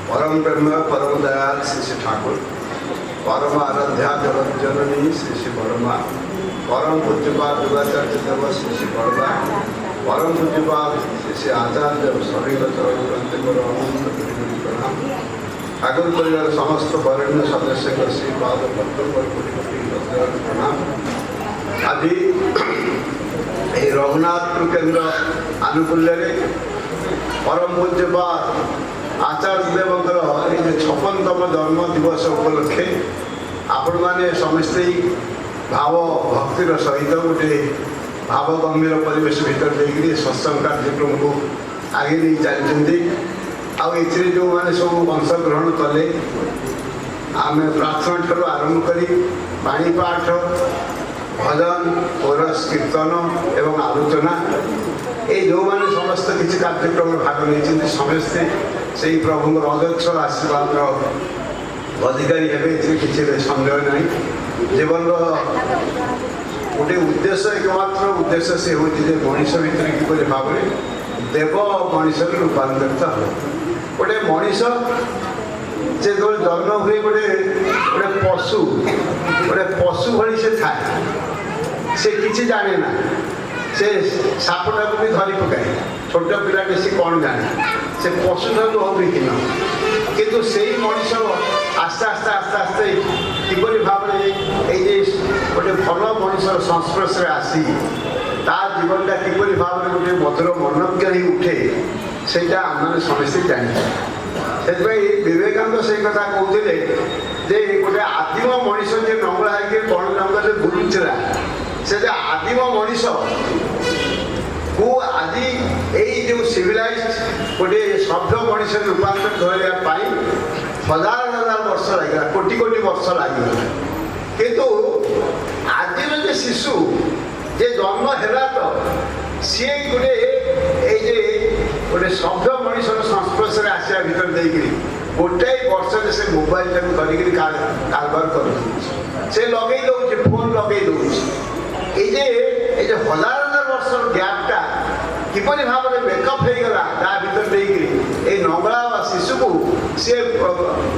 परम ब्रह्म परम दयाल श्री श्री ठाकुर, परम आराध्या जगत जननी श्री श्री बर्मा, परम पूज्यपाद युगाचार्य देव श्री श्री बर्मा, परम पूज्यपाद श्री श्री आचार्य सभी प्रणाम। ठाकुर परिवार समस्त वरेण्य सदस्य को श्रीपाद प्रणाम। आज रघुनाथ केन्द्र आनुकूल्य परम पूज्यपाद आचार्य देवंकर 56तम जन्म दिवस उपलक्षे आपण मैंने समस्ते भाव भक्तिर सहित गोटे भाव गंभीर परिवेश भीतर देकर सत्संग कार्यक्रम को आगे नहीं चलती। आउ जो मैंने सब अंशग्रहण कले आम प्रार्थना ठार आरंभ कर पाणीपाठ भजन कोरस कीर्तन एवं आलोचना ये जो मैंने समस्त किसी कार्यक्रम भाग नहीं समस्ते से प्रभु अध्यक्ष आशीर्वाद अधिकारी हे किसी सन्देह ना। जीवन गोटे उद्देश्य एकमात्र उद्देश्य से हूँ मनीष भितर किपर भाव में देव मनीष रूपांतरित हो। गोटे मनीष से जो जन्म हुए गोटे गोटे पशु भली से थाए से किसी जाने ना से सापटा को भी धरी पकाए छोट पिलाटे सी कौन जाने से पशुटा को हम कि किंतु से मनीष आस्ते आस्ते आस्ते आस्ते किपरि भाव ये गोटे भल मनीष संस्पर्श आसी ता जीवनटा किपरि भाव में गोटे मधुर मनज्ञ ही उठे सेटा आम समस्ते जानी। से विवेकानंद से कथा कहते जे गोटे आदिम मनीष जे नंगला है बण जंगल बुलूला से आदिम मनीष को आज जो सिविलाइज गोटे सभ्य मनीष रूपांतर करने हजार हजार वर्ष लगे कोटि कोटि वर्ष लगे किंतु आज जो शिशु जे जन्म है तो सी गोटे गोटे सभ्य मनीष संस्पर्श आसा भर देकर गोटाए वर्ष से मोबाइल धरिक कारबार कर से लगे दौर फोन लगे दौर ये हजार हजार वर्ष गैपटा किपरि भाव में मेकअप हो गला ता भीतर देकर ये नंगला शिशु को सी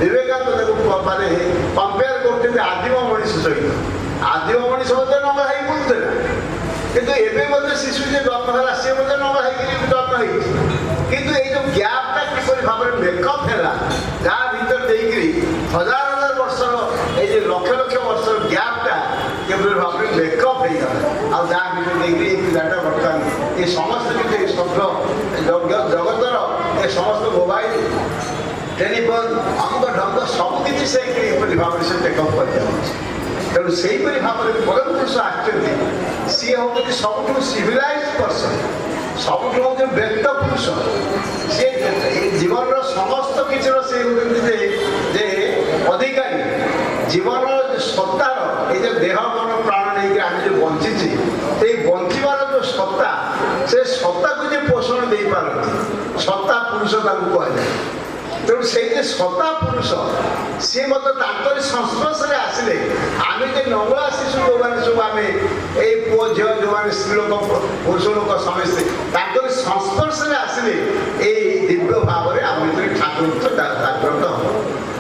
विवेकानंद माने कंपेयर करते आदिम मनीष सहित। आदिम मनीष नंगला ही बुलूला किंतु एवं शिशु जो जन्म है सी नंगला जन्म किंतु ये जो गैपटा किपरि भाव में मेकअप है जहाँ भीतर देकर हजार हजार वर्ष ये लक्ष लक्ष वर्ष गैपटा किपरि भाव में मेकअप हो गला जहाँ भीतर देकर पिलाटा बर्तमान ये समस्त किसी शब्द जगतर ये समस्त मोबाइल टेलीफोन अमुक ढंग सबकि से भाव से टेकअप कर तेणु से भाव में परम पुरुष आसती सी हूँ सब सिविलाइज पर्सन सब हूँ व्यक्त पुरुष सी जीवन समस्त किसी से होते अधिकारी जीवन सत्तार ये देह मन प्राण नहीं आम जो बंची बंचार जो सत्ता से सत्ता को जो पोषण दे पारती सत्ता पुरुष कहुए तेणु से सत्ता पुरुष सी मत संस्पर्श आसिले आम जो नंगला शिशु जो मैंने सब आम ये पुओ झील जो मैंने स्त्री लोक पुरुष लोक समस्ते संस्पर्श आसिले ये दिव्य भाव में आम भर ठाकुर जागृत हम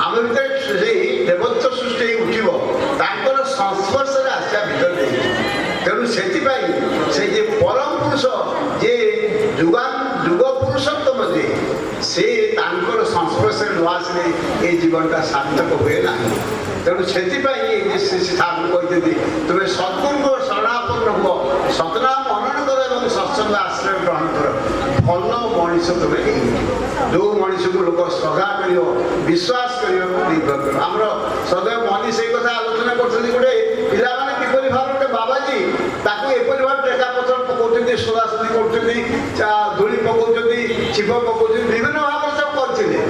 आम भर देवत्व सृष्टि उठर संस्पर्श आसा भर तेणु से परम पुरुष जे जुग पुरुषोत्तम जे से संस्पर्श न आसले ये जीवनटा सार्थक हुए ना। तेणु से ठाकुर कहते तुम्हें सद्गुरु शरणापन्न हुआ सतनाम मनन कर सत्संग आश्रय ग्रहण कर भल मनीष तुम्हें जो मनीष को लोक श्रद्धा कर विश्वास कर आमर सदैव मनी से कथा आलोचना कर गोटे पिला किपरि भाव गोटे बाबाजी ताकू एपरि भाव टेका पथर पकाउछन्ति सोदासोदी करुछन्ति धूली पकाउछन्ति छिप पकाउछन्ति विभिन्न भाव सब करथिले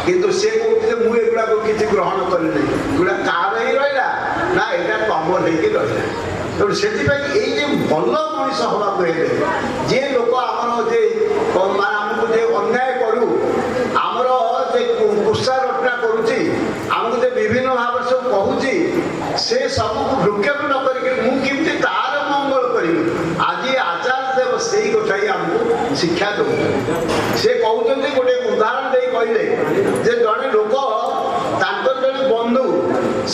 किंतु से कहते मु एगुड़ा को किसी ग्रहण करनी गुड़ा कार ही रहा ना यहाँ कमल होकर रहा तेणु से भल मनीष हवा जे लोक आमर जे आमको जे अन्याय करू आमर जे कुत्सा रचना करुच्ची आमको जे विभिन्न भाव सब कहूँ से सबको भ्रुक्षेप न करके तार मंगल करी आज आचार्य देव से ही कथा आमको शिक्षा दौर से कहते गोटे उदाहरण दे कहले जे जड़े लोक जड़े बंधु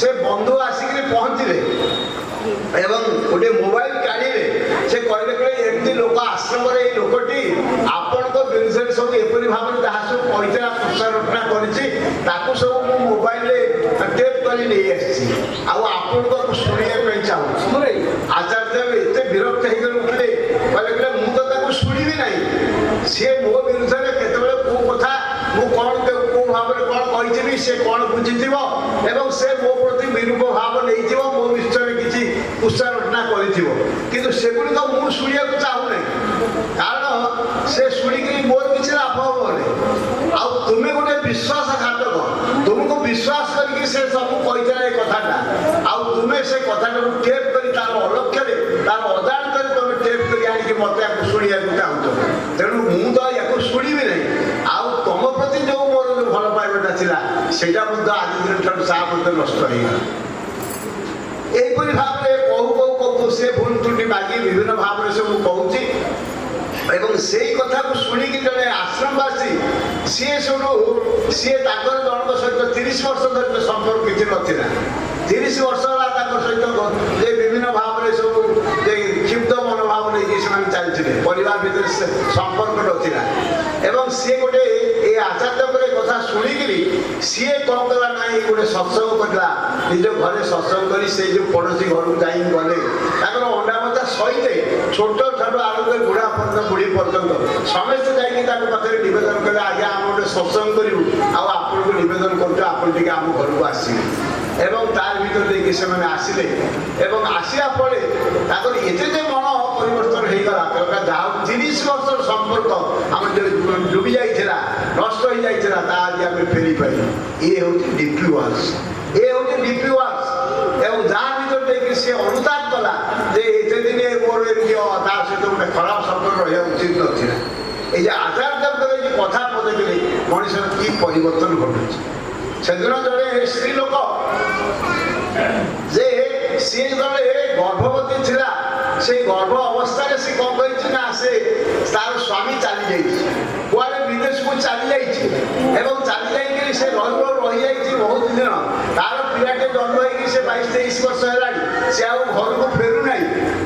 से बंधु आसिक पहुँचले एवं गोटे मोबाइल काढ़े से कहले कहले एमती लोक आश्रम लोकटी आपण विरुद्ध सब एपरी भाव जहाँ सब पैसा प्रचारना कर सब मोबाइल टेप कर शुणा चाहूँ आचार्य एत विरक्त होकर उठे कहले मुझे शुणी ना सी मो विरुद्ध में केतवे कौ कथा मुझे कौ भाव में कौन कही सी कौन बुझी से मो प्रति विरूप भाव नहीं मो विषय किसी उत्साहना करगुड़िक मुझे शुणा चाहूना कारण से शुणिक मोर किसी लाभ हे तुम्हें गोटे विश्वासघातक तुमको विश्वास करके से सब कही कथाटा तुम्हें से कथाटा टेप कर तार अलक्ष्य तार अजाणत तुम टेप कर मत शुणा चाहूच तेणु मुझे या शुणी ना तुम प्रति जो मोर भल पाइबाटा था सेटा आज दिन ठार सा मत नष्ट होगा यहीपरी भाव में कहू कहू कहू से भूल त्रुटि मागी विभिन्न भाव में सब कहूँ एवं से कथा को शुणिक जड़े आश्रमवासी सी शुणु सी जन सहित 30 वर्ष धरित संपर्क किसी नाला 30 वर्ष सहित विभिन्न भाव में सब क्षिप्त मनोभाव नहीं चलते परिवार भितर संपर्क नाला एवं सी गोटे ये आचार्य कथा शुणिक सी कौन कला ना गोटे सत्संग करला निज घरे सत्संग कर जो पड़ोशी घर को जाई गले अंडा मजा सहित छोट ठार आरंभ कर बुढ़ा पर्यटन बुढ़ी पर्यटन समस्त जाकि नवेदन कले आज्ञा आम गोटे सत्संग करूँ आपको नवेदन कर आम घर को आसवे एवं तार भर देखिए से आसिले एवं आसिया पड़े एत मन परिवर्तन हो गला जहाँ 30 वर्ष संपर्क आम डूबी जाइए नष्ट हो जाइए आज आम फेरी पाई ये हूँ डीपी वाल्स ये हूँ डीपी वाल्स एवं जहाँ भर देखिए सी अनुताप कला एत दिन मोर तार सहित गोटे खराब संपर्क रहा उचित नाला ये आचार्य कथा पदे मनीष कि परिवर्तन घटुच से दिन जड़े स्त्री लोक जे सी जड़े गर्भवती थिला से गर्भ अवस्था सी कौन कही से तार स्वामी चली जाए विदेश को चली जाए चली से रही बहुत दिन तार पिलाटे जन्म हो 22-23 वर्ष है सी घर को फेरू ना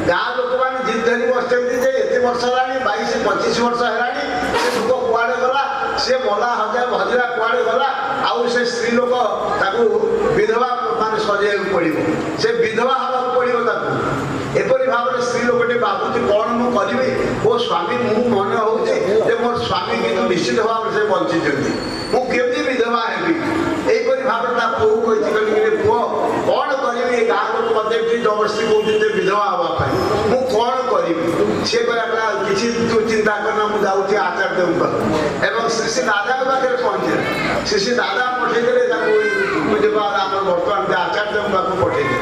गाँ लोक मैंने जिद धरी बसते एत वर्ष है 22-25 वर्ष है लोक कुआड़े गला सी मला हजा भजरा कुआड़े गला आउ से स्त्री लोक विधवा मान सजा पड़ो से विधवा हवा पड़ो एपरी भाव में स्त्री लोकटे भावुँ कौन मुझे मो स्वामी मु मन हो मोर स्वामी कितु निश्चित भाव से बंची मुझे विधवा हेबी यहीपरी भाव में पु कही पुओ कौन करी गाँव लोग मत जबरदस्ती कहते विधवा हाँपाई मु कौन करी सी कहला किसी तू चिंता करना मुझे जाऊँगी आचार्य एवं श्री श्री दादा पाखे पहुँचे श्री श्री दादा पठेदे बर्तमान आचार्य पाक पठेदे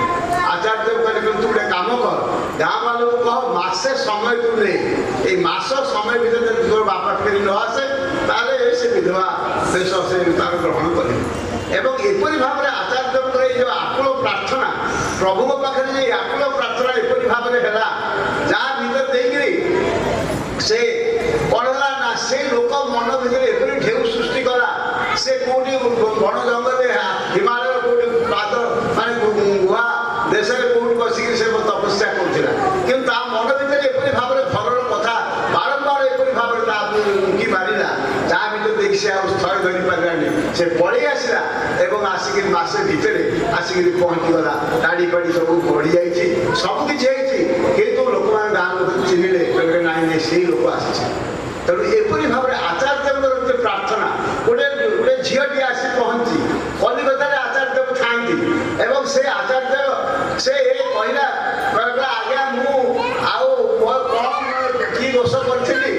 आचार्य कहते तू गोटे कम कर गाँ वालों कह मसे समय तू नहीं ये मस समय भर तोर बापा फेरी न आसे ताले से विधवा देश से तार ग्रहण करे एवं एपरी भाव में आचार्य जो आकुल प्रार्थना प्रभु पाखे आकुल प्रार्थना एपरी भाव में है जहाँ भर देकरी से कौन है ना से लोक मन भर एपरी ढेउ सृष्टि कला से कौटी बण जंगल हिमालय कौटी पाद माने गुहा देश में कौटी बसिक से तपस्या करा कि मन भर एपरी भाव में घर कथा बारंबार एपरी भाव में उंकी मारा जहाँ भर देखिए से स्थल धरी पारानी से पलि आसला एवं आसिक मसे भितर आसिक पहुँचीगला दाढ़ी फाड़ी सब बढ़ी जाइए सबकि कितु लोक मैंने गाँव लोग चिन्हले ना से लोक आसी तेणु एपरी भाव में आचार्य प्रार्थना गोटे गोटे झीटी आसी पहुँची कलिकतार आचार्य थाती एवं से आचार्य से कहला आज्ञा कि दोष करी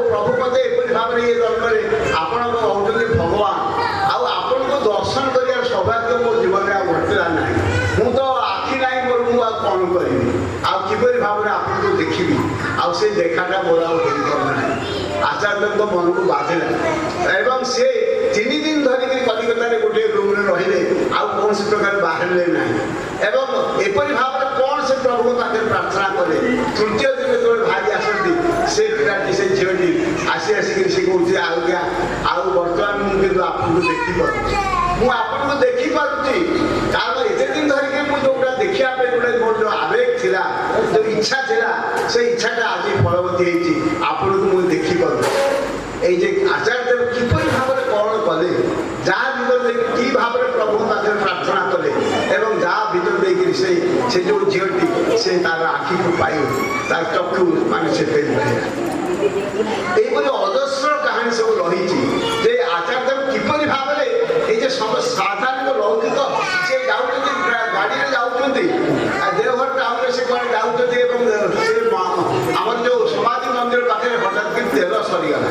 प्रभु मत एपरी भाव में ये जन्म आपण कहते भगवान आपन को दर्शन कर सौभाग्य मो जीवन में घटला ना मु तो आखि ना मोर मुझे कौन करी किपरि भाव में आपको देखी से देखाटा मोर आना आचार्य मन को बाधिला एवं से 3 दिन धरिक कलिकतार गोटे रूम में रही कौन से प्रकार बाहर ना एवं एपरी भाव में कौन से प्रभु पाखे प्रार्थना कले तृतीय दिन जो भाई आसती से पिलाटी से झीटी आसी आसिक से कौन आज्ञा आउ बर्तमान मुझे आपको देखिपुची मुझे आपको देखिपुची कारण एत दिन धरिक मुझे जोटा देखापी गोटे मोर जो आवेग थिला जो इच्छा थिला से इच्छाटा आज फलवती होती आपको मुझे देखिपुची ये आचार्य देव किपर भाव में कौन कले जहाँ भर कि भाव में प्रभु पाखे प्रार्थना कले एवं जहाँ भर देखिए से जो झीटी से तार आखि को पाई तार चक्षु मान से फेल ये अजस्र कहानी सब रही आचार्य देव किपर भाव में ये साधारण लौकिक से गाड़ी में जाऊँच देवघर टाउन से कौन जाऊँच जो समाधि मंदिर पाखे हठात कि तेल सरीगला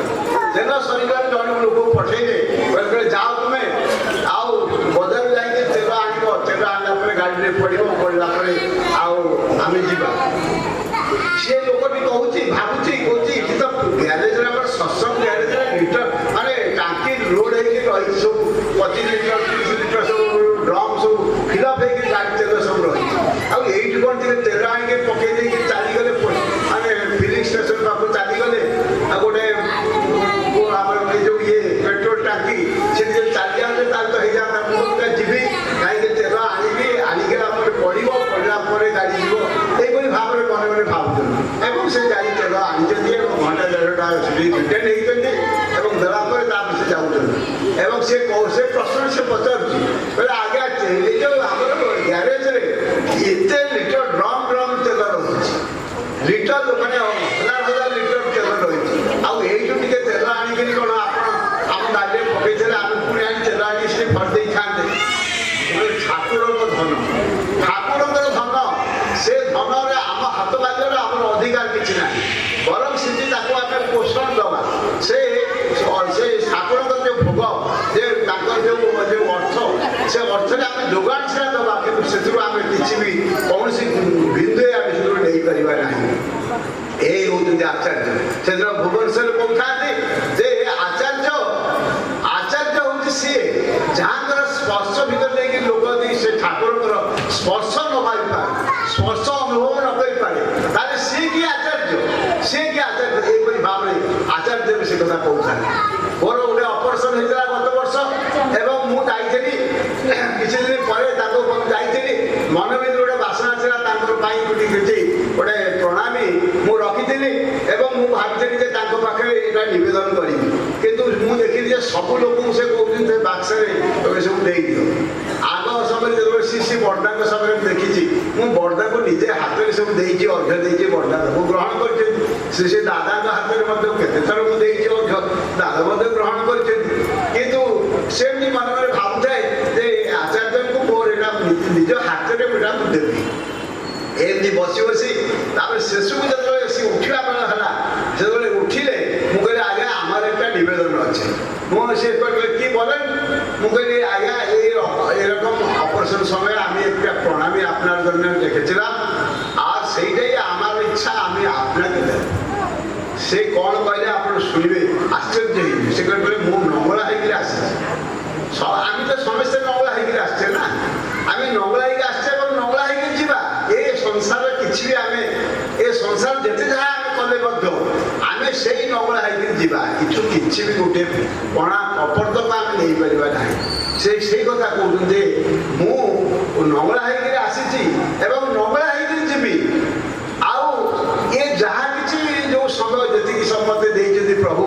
तेल सरीगला जन लोक पठेले जाओ तुम्हें आउ बजार जाइए तेल आन तेल आना गाड़ी में पड़ा आम जा सी लोकटी कहूँ भावुची कौन तो ग्यारेज सत्संग ग्यारेज लिटर माने टांकी लोड हो सब 25 लिटर 30 लिटर सब ड्रम सब फिलअप हो गाड़ी तेल सब रही आई कौन तेल आनिक पकई चलीगले माने फिलिंग स्टेशन पाक चलीगले गोटे जो ये पेट्रोल टांकी से चली जाते तो हो जाता मुझे जीवी कहीं तेल आनिक पड़ो पड़ा गाड़ी जीव यही भाव में मन मैंने भावुँ से गाड़ी तेल आनी घंटा 1.5 रिटर्न होती देला से जाऊँ से प्रश्न से पचार आगे जो आम ग्यारेज एत लिटर ड्रम ड्रम तेल रही लिटर मैंने 1000 लिटर तेल रही आई तेल आनिक कौन आम गाड़ी पकई आम पुणी आ तेल आनी से भरदे खाते ठाकुर धन ठाकुर धन से धन आम हाथ बाजर आम अधिकार किसी ना बरम सीधी आम पोषण दवा से ठाकुर जो भोग जो अर्थ से अर्थ आम जोगाण से दवा कि आम किसी भी कौन बिंदु आम से नहीं करवा ना ये हूँ आचार्य से भुवनेश्वर कहते आचार्य आचार्य हूँ सी जहाँ स्पर्श भर नहीं लोक से ठाकुर स्पर्श न पारे स्पर्श अनुभव न कर पारे सी कि आचार्य सी कि आचार्य ये भाव में आचार्य देव से कथा कहते मोर गोटे ऑपरेशन होता गत वर्ष एवं मुझे किसी दिन पर जाइए मन भी गोटे बासना था गोटे प्रणामी मुझे रखी एवं मुझे भावी पाखे यहाँ नवेदन करी कितु मुझे देखी सब लोग से कहते बाक्स सब दे दियो आग समय जो सी बर्दा समय देखी मुझे बर्दा को निजे हाथ में सब देती अर्घ्य देती बर्दा को ग्रहण कर दादा हाथ में केते थर मुझे दादा ग्रहण करमती मन में भावुए आचार्य को मोर निज हाथ में मुझा देवी एमती बसी बसी शेष को जो उठा बेला है से उठिले मुझे आज्ञा आमार एक नवेदन अच्छे मुझे कि बोलें मुझे आज्ञा एरकम ऑपरेशन समय आम एक प्रणामी आपनार जन्य लिखेছিলাম और सेटाई आमार इच्छा आम आपना से कौन कहले आप शुणे आश्चर्य से कहते मु नंगला होकर आसी आम तो समस्ते नंगला होकर आसचे ना आम नंगला होकर आसचे नंगला होकर जीवा ये संसार किसी भी आम ये संसार जिते जहाँ आम कले आम से नंगला होकर जीवा किसी भी गोटे पणा अपरदक आम नहीं पार ना से कथा कहते मु नंगला होकर आसी नंगला होकर जीवी आउ ये जहाँ किसी जो समय जी समय देते प्रभु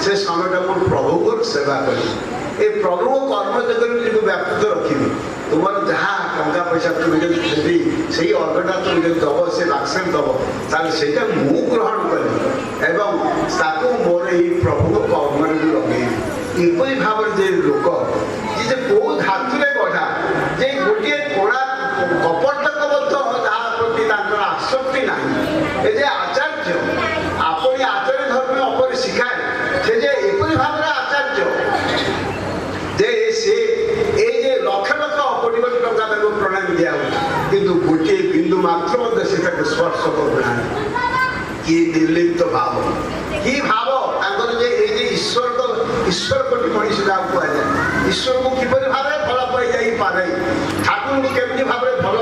से समय मुझे प्रभु को सेवा करी ये प्रभु को कर्म जगह व्याप्त रखी तुम जहाँ टंका पैसा तुम देवी से अर्घटा तुम दब से बाक्सन दब से मु ग्रहण करी एवं मोर ये प्रभु को कर्म लगे यपरी भाव से लोक ये कौ धातु गढ़ा जे गोटे कोड़ा कपटक जहाँ प्रति आसक्ति ना ये आचार्य आपणी आचार्य धर्म अपर शिखाए से यपरी भाव आचार्य जे से ये लक्ष लक्ष कोटी कोटी टंका प्रणामी दिया किंतु गोटे बिंदु मात्र से स्पर्श करना कि निर्लिप्त भाव कि भाव ईश्वर तो ईश्वर कोटी मनीष जहाँ कहुए ईश्वर को किपर भाव फल पाई जापे ठाकुर को केमती भाव फल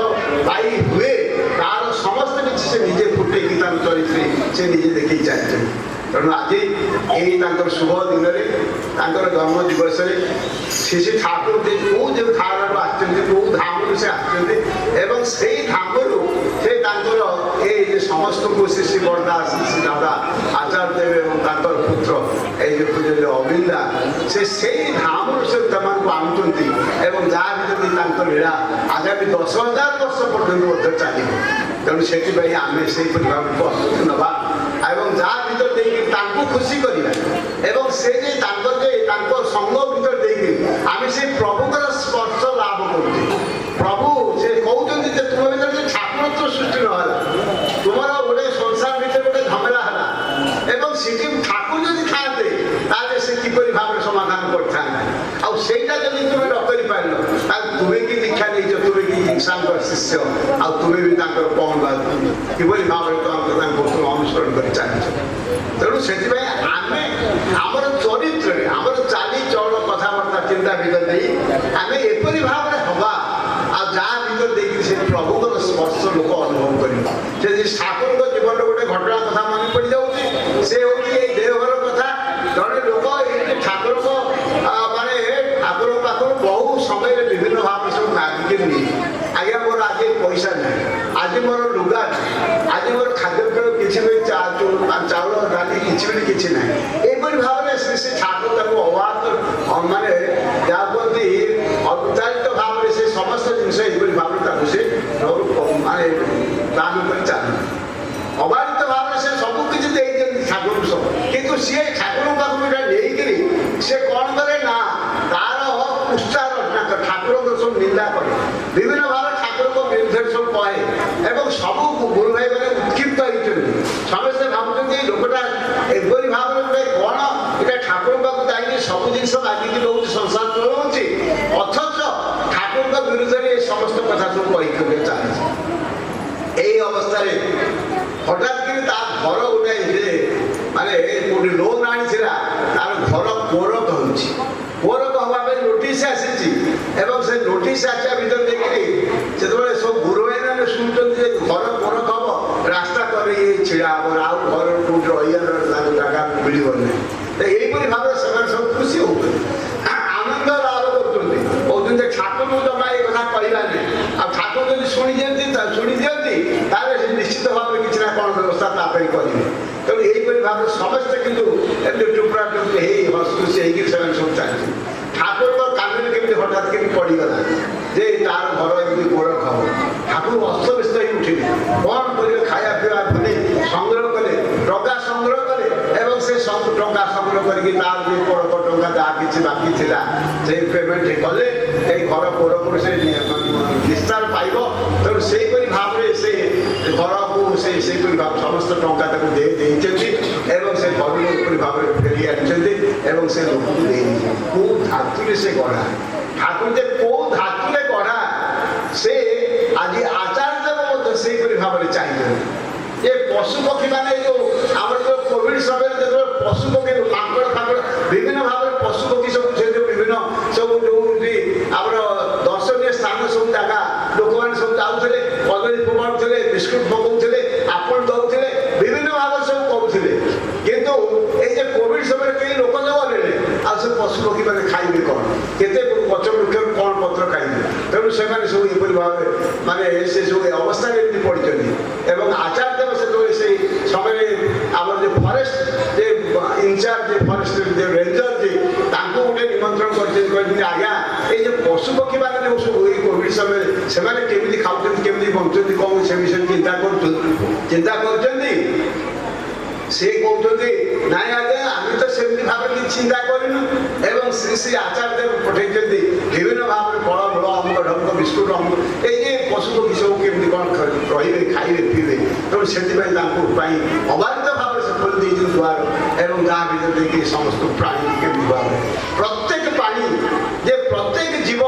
पाई हुए तार समस्त किसी से निजे फुटे चरित्र से निजे देखी चाहिए। तेणु आज यही शुभ दिन में जन्म दिवस श्री ठाकुर कौ जो धारण आसो धाम से आसो से धाम से समस्त को श्री बरदास श्री दादा आचार्य देव और पुत्र ये पूज्य अविंदा से धाम से आनुंट जहाँ भी लीला आगामी 10,000 वर्ष पर्यटन चलो तेणु से आम से भाव प्रस्तुति नवा जहाँ भर देखिए खुशी करवा से संग भर आम से प्रभुकर स्पर्श लाभ कर प्रभु से कहते तुम भर ठाकुरत्व सृष्टि ना तुम गोटे संसार भर गोटे झमेला है ठाकुर जब खाते से किपर भाव समाधान करता जब तुम न कर पार तुम्हें कि दीक्षा नहीं तुम्हें कि हिंसा शिष्य आ तुम्हें भी कौन बात किपर भाव तुम अनुसरण कर चल तेणु से आमर चरित्र आमर चाली चल कथबार्ता चिंता भर नहीं आम एपरी भाव में हवा जहाँ भर देखिए से प्रभुकर स्पर्श लोक अनुभव कर ठाकुर जीवन गोटे घटना कथा मन पड़ जाऊँगी से हूँ देवघर कथा जड़े लोक ठाकुर माने ठाकुर पाखर बहु समय विभिन्न भाव सब मागिक आज्ञा मोर आज पैसा ना आज मोर लुगा आज मोर खाद्य किसी चाउल डाली किसी ना यहपरी भाव में श्री श्री ठाकुर अवाद माने जहाँ कहते अवतारित भाव में से समस्त जिनस ये भाव से माने दान कर चल अबाधित भाव में से सबकि ठाकुर सब कितु सी ठाकुर पाखक से कौन करे ना तार उच्चार ठाकुर सब निंदा करे विभिन्न भाव ठाकुर को विरुद्ध सब कहे और सब गुरु भाई मैंने उत्क्षिप्त होती समस्ते भावुँ लोकटा एपरी भाव में कौन ये ठाकुर पाक जाए सब जिन मागिकी रोच संसार चलाऊँच अथच ठाकुर विरुद्ध में समस्त कथा सब कही चलती यही अवस्था हठात कि घर गोटे माने गोटे लोन आनी तार घर कोरक होरक हवा नोटिस आसी से नोटिस आसा भर देखिए से सब गुरु भाई मैंने शुणुचे घर कोरक हम रास्ता कर छिड़ा हम आउ घर कौट रहा मिलना यहीपरी भाव से सब खुशी हो आनंद लाभ कर ठाकुर जमा ये कथा कहना नहीं आ ठाकुर जब शुणी दिखती निश्चित भाव में किसी ना कौन व्यवस्था करेंगे तेणु यहीपरी भाव समस्ते कितु टुपड़ा टुपड़ी हसखुशी होकर सब चलती ठाकुर कान में केमी हठात केमी पड़गला जे तार घर एमती गोरख हम ठाकुर अस्तव्यस्त हो उठिले कौन करेंगे खाया पीवा भूली संग्रह कले टंका संग्रह कले से टंका संग्रह करके कोरक टंका जहाँ किसी बाकी था से पेमेंट कले घर कोरक से निस्तार पाइब तेणु से भाव में से घर को से भाव समस्त टंका से घर भाव में फेरी आनी से लोक को धातु से गढ़ा ठाकुर जे कौ धातु गढ़ा से आज आचार्य से भाव में चाहिए ये पशु पक्षी मैंने जो आम जो कोविड समय जो पशु पक्षी माकड़ फाकड़ विभिन्न भाव में पशु पक्षी सब विभिन्न सब जो आम दर्शनीय स्थान सब जगह लोक मैंने सब जाऊे कदली फोपाड़े बिस्कुट पकाउले आपण दौले विभिन्न भाव सब करुले किंतु ये कोविड समय कई लोक जो गले से पशु पक्षी मैंने खाइबे कौन केते गच वृक्ष कौन पत्र खाइबे तेणु से सब ये भाव माने से सब अवस्था पड़ते आचार्य से समय आम जो फरेस्ट इनचार्ज फरेस्ट रेंजर गोटे निमंत्रण कर आज्ञा ये पशु पक्षी मैंने जो सब कोविड समय से केमी खाऊँ केमी बंचुं कौन से विषय चिंता कर से कहते ना आज्ञा आम तो सेमती भाव में चिंता करूँ श्री श्री आचार्य पठे विभिन्न भाव में फल मूल अमुक ढमुक बिस्कुट अमुक ये पशु पक्षी सब केमी कौन रे खाइबे पीबे तेणु से अबाधित भाव से खोल दी द्वार एवं जहाँ भर देखिए समस्त प्राणी केमी भाव प्रत्येक प्राणी जे प्रत्येक जीव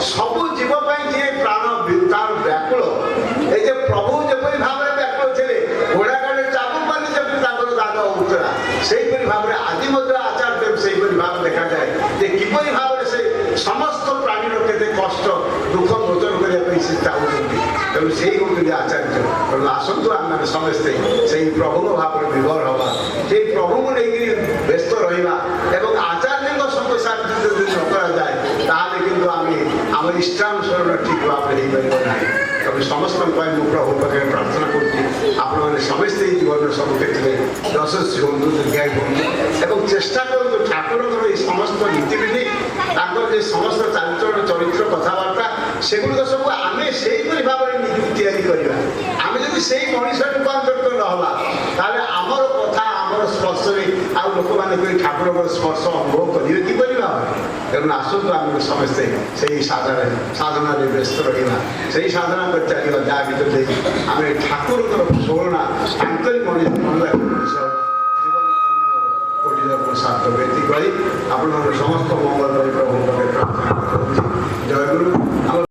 सब जीव जी प्राण तार व्याकुल ये प्रभु जपरी भाव में व्याकुल थे घोड़ा गाड़ी चाबुक मानी जब दाग उतरा से भाव में आज आचार्य से भाव देखा जाए कि किपरि भाव से समस्त प्राणी के कष्ट दुख मोचन करने से चाहते तेणु से हूँ आचार्य तेणु आसतु आम समस्ते से प्रभु भाव में विभोर हवा से ପ୍ରଭୁଙ୍କୁ ନେଇକି ବ୍ୟସ୍ତ ରହିବା ଏବଂ ଆଚାର୍ଯ୍ୟଙ୍କ ସଙ୍ଗେ ସାଥି ଯଦି ନ କରାଯାଏ ତାହେଲେ କିନ୍ତୁ ଆମେ ଆମ ଇଷ୍ଟାନୁସରଣ ଠିକ୍ ଭାବରେ ହେଇପାରିବ ନାହିଁ। ତେଣୁ ସମସ୍ତଙ୍କ ପାଇଁ ମୁଁ ପ୍ରଭୁ ପାଖରେ ପ୍ରାର୍ଥନା କରୁଛି ଆପଣମାନେ ସମସ୍ତେ ଏଇ ଜୀବନର ସବୁ କ୍ଷେତ୍ରରେ ଯଶସ୍ୱୀ ହୁଅନ୍ତୁ, ଦୀର୍ଘାୟୁ ହୁଅନ୍ତୁ ଏବଂ ଚେଷ୍ଟା କରନ୍ତୁ ଠାକୁରଙ୍କର এই ସମସ୍ତ ନୀତିବିଧି ତାଙ୍କର ଯେ ସମସ୍ତ ଚାରିଚରଣ ଚରିତ୍ର କଥାବାର୍ତ୍ତା ସେଗୁଡ଼ିକ ସବୁ ଆମେ ସେଇପରି ଭାବରେ ନିଜକୁ ତିଆରି କରିବା। ଆମେ ଯଦି ସେଇ ମଣିଷ ରୂପାନ୍ତରିତ ନ ହେବା ତାହେଲେ ଆମର କଥା ଆମର ସ୍ପର୍ଶରେ ଆଉ ଲୋକମାନେ ଠାକୁରଙ୍କର ସ୍ପର୍ଶ ଅନୁଭବ କରିବେ କିପରି ଭାବରେ? ତେଣୁ ଆସନ୍ତୁ ଆମେ ସମସ୍ତେ ସେଇ ସାଧନାରେ ବ୍ୟସ୍ତ ରହିବା, ସେଇ ସାଧନା କରି ଚାଲିବା ଯାହା ଭିତରେ ଦେଇ ଆମେ ଠାକୁରଙ୍କର ଷୋଳନା ତାଙ୍କରି ମଣିଷ ସାର୍ଥକ ଏତିକି କହି ଆପଣଙ୍କର ସମସ୍ତ ମଙ୍ଗଳ ପାଇଁ ପ୍ରଭୁ ପ୍ରାର୍ଥନା କରୁଛି। ଜୟଗୁରୁ।